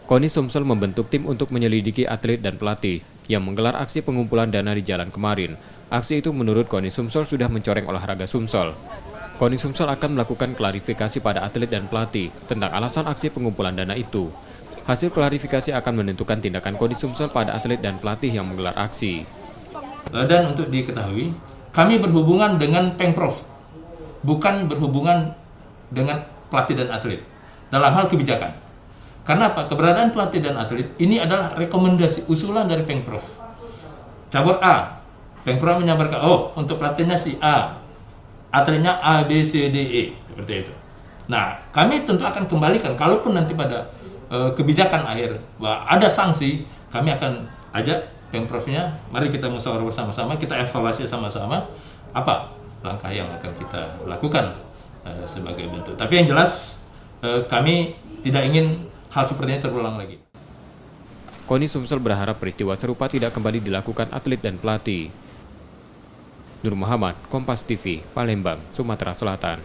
KONI Sumsel membentuk tim untuk menyelidiki atlet dan pelatih yang menggelar aksi pengumpulan dana di jalan kemarin. Aksi itu menurut KONI Sumsel sudah mencoreng olahraga Sumsel. KONI Sumsel akan melakukan klarifikasi pada atlet dan pelatih tentang alasan aksi pengumpulan dana itu. Hasil klarifikasi akan menentukan tindakan KONI Sumsel pada atlet dan pelatih yang menggelar aksi. Dan untuk diketahui, kami berhubungan dengan Pemprov, bukan berhubungan dengan pelatih dan atlet dalam hal kebijakan. Karena apa? Keberadaan pelatih dan atlet ini adalah rekomendasi, usulan dari Pemprov. Cabur A, Pemprov menyampaikan, oh untuk pelatihnya si A, atletnya A, B, C, D, E, seperti itu. Nah, kami tentu akan kembalikan, kalaupun nanti pada kebijakan akhir bahwa ada sanksi, kami akan ajak Pemprovnya, mari kita musyawarah bersama-sama, kita evaluasi sama-sama, apa langkah yang akan kita lakukan sebagai bentuk. Tapi yang jelas, kami tidak ingin hal seperti ini terulang lagi. KONI Sumsel berharap peristiwa serupa tidak kembali dilakukan atlet dan pelatih. Nur Muhammad, Kompas TV, Palembang, Sumatera Selatan.